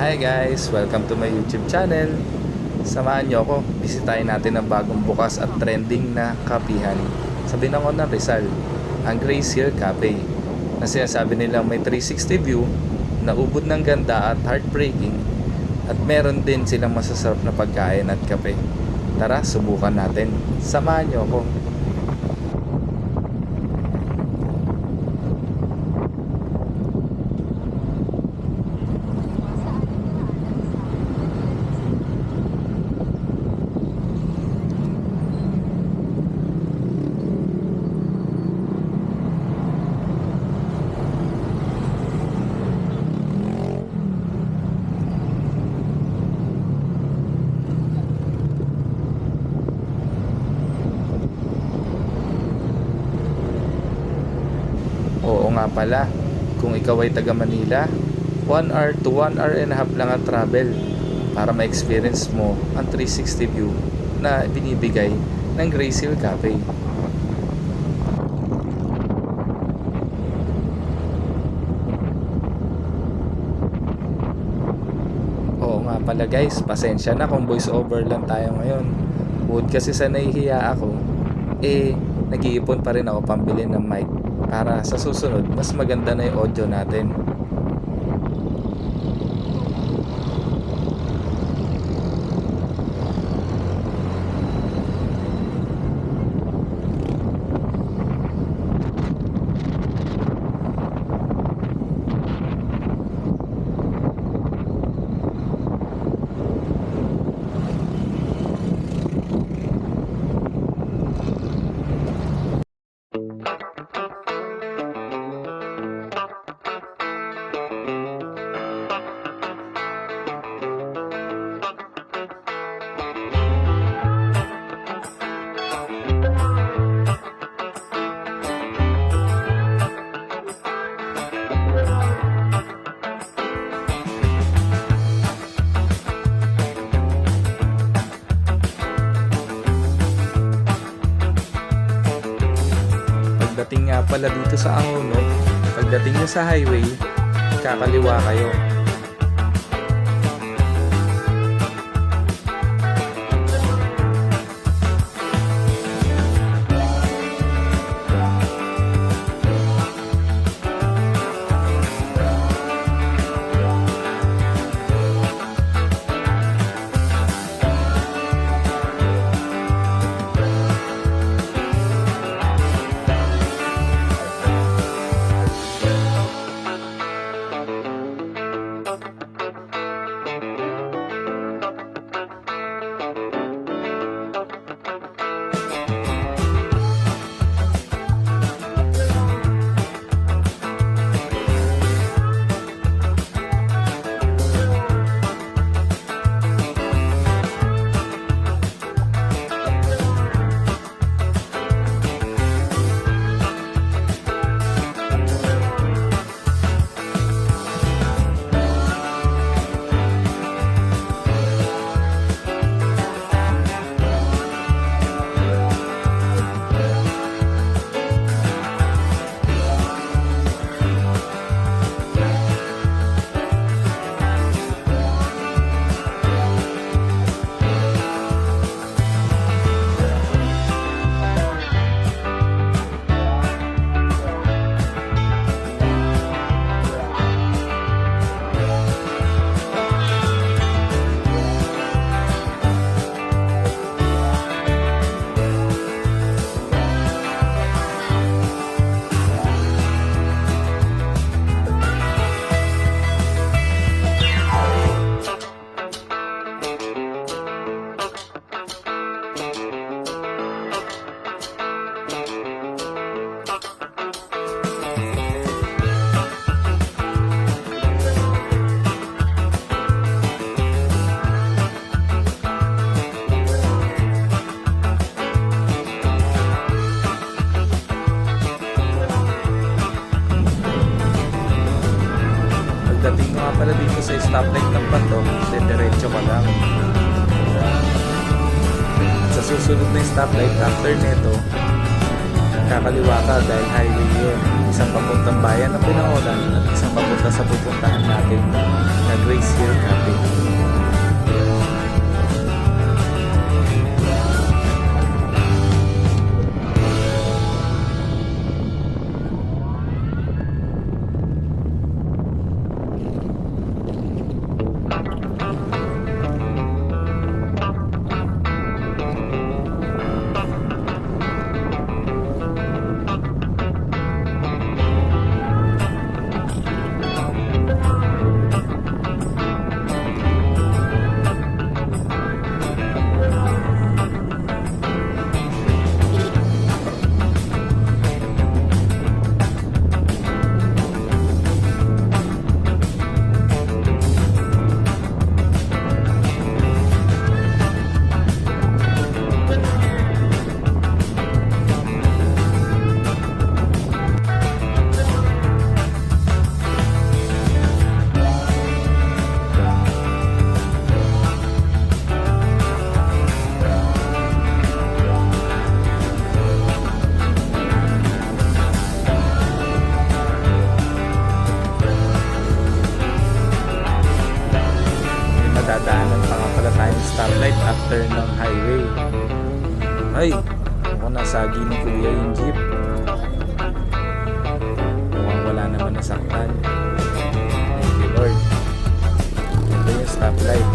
Hi guys! Welcome to my YouTube channel. Samahan nyo ako, bisitahin natin ang bagong bukas at trending na kapihan sa Binangon ng Rizal, ang Grace Hill Cafe, na sinasabi nilang may 360 view, na ubod ng ganda at heartbreaking, at meron din silang masasarap na pagkain at kape. Tara, subukan natin. Samahan nyo ako. Oo nga pala, kung ikaw ay taga Manila, 1 hour to 1 hour and a half lang ang travel para ma-experience mo ang 360 view na binibigay ng Grace Hill Cafe. Oo nga pala guys, pasensya na kung voice over lang tayo ngayon. Bukod kasi sa nahihiya ako, nag-iipon pa rin ako pambili ng mic para sa susunod mas maganda na yung audio natin. Pagdating nga pala dito sa Angono, pagdating nyo sa highway, kakaliwa kayo. Pagdating nga pala dito sa stoplight ng Bato, diretso ka lang. Sa susunod na stoplight after neto, kakaliwa ka dahil highway yun. Isang papuntang bayan ng Binangonan at isang papuntang papunta sa pupuntahan natin na Grace Hill Cafe. Dadaanan pa nga pala tayong stoplight after ng highway. Ay, ako nasagi ni Kuya yung jeep. Mukhang wala naman nasaktan. Thank you Lord. Ito yung stoplight.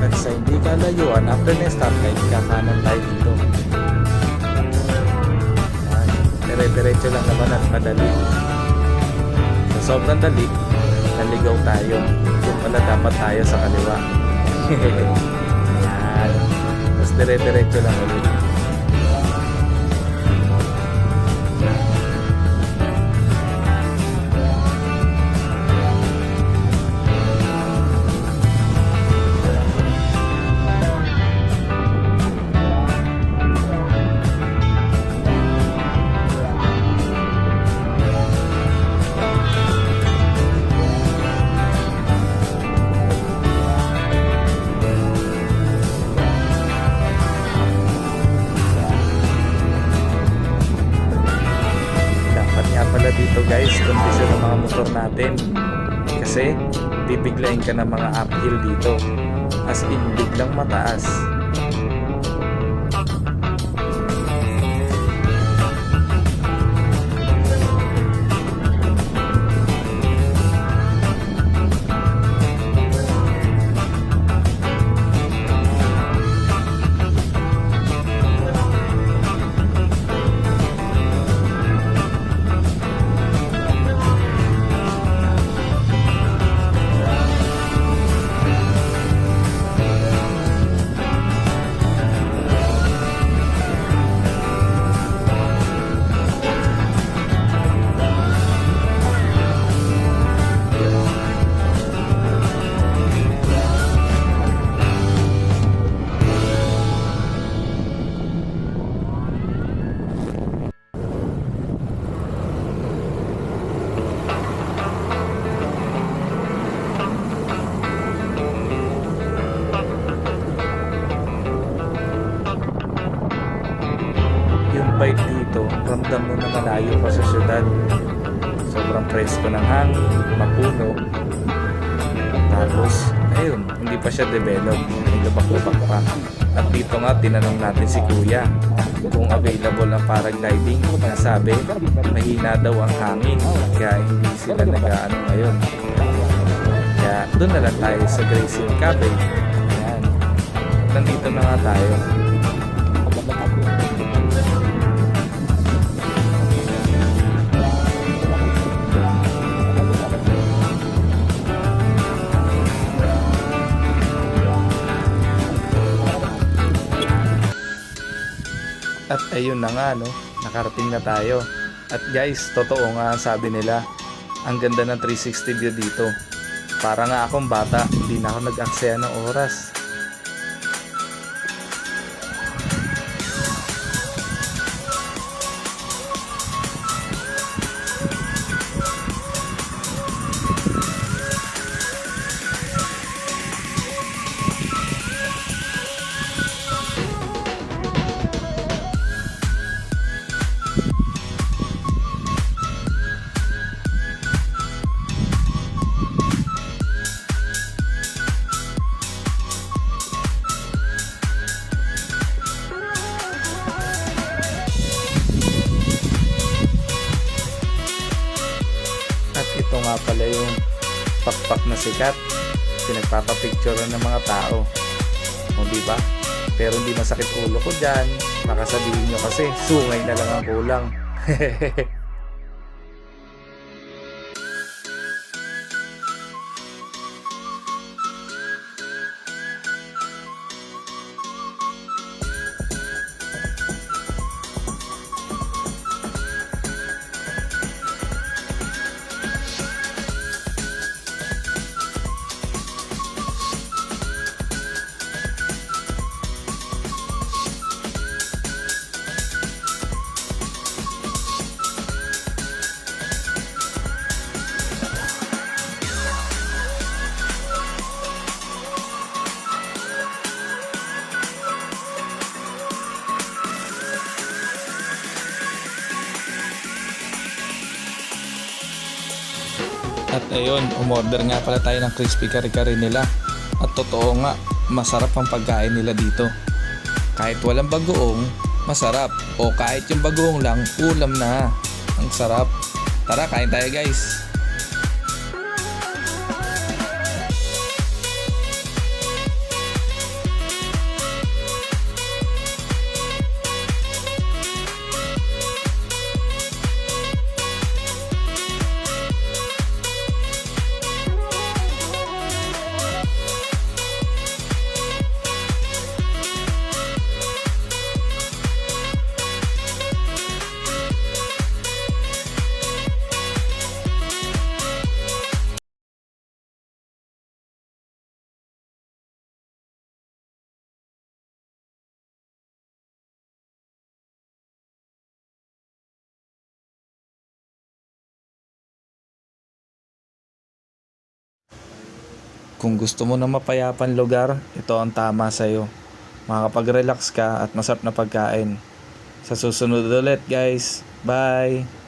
At sa hindi kalayuan, after ng stoplight, kakanan tayo dito. Dire-diretso lang naman at madali. Sa sobrang dali, naligaw tayo. Kung pala dapat tayo sa kaliwa. Yan. Tapos dire-diretso lang ulit. Dito guys, kondisyon ng mga motor natin kasi bibiglayin ka ng mga uphill dito, as in biglang mataas. Bike dito, ramdam mo na malayo pa sa syudad. Sobrang presko ng hangin, mapuno. Tapos, ayun, hindi pa siya develop, may lubak-lubak pa. At dito nga, tinanong natin si Kuya kung available ang paragliding. Nasabi, mahina daw ang hangin, kaya hindi sila nag-aano ngayon. Kaya doon na lang tayo sa Grace Hill Cafe. Ayan, nandito na nga tayo. At ayun na nga, no, nakarating na tayo. At guys, totoo nga sabi nila, ang ganda ng 360 view dito. Para nga akong bata, hindi na ako nag-aksaya ng oras. pakpak na sikat, pinagpapapicture ng mga tao. O diba? Pero hindi masakit ulo ko dyan. Baka sabihin nyo kasi sungay na lang ang kulang. At ayun, umorder nga pala tayo ng crispy kare-kare nila. At totoo nga, masarap ang pagkain nila dito. Kahit walang bagoong, masarap. O kahit yung bagoong lang, ulam na. Ang sarap. Tara, kain tayo guys. Kung gusto mo na mapayapan lugar, ito ang tama sa'yo. Makakapag-relax ka at masarap na pagkain. Sa susunod ulit guys. Bye!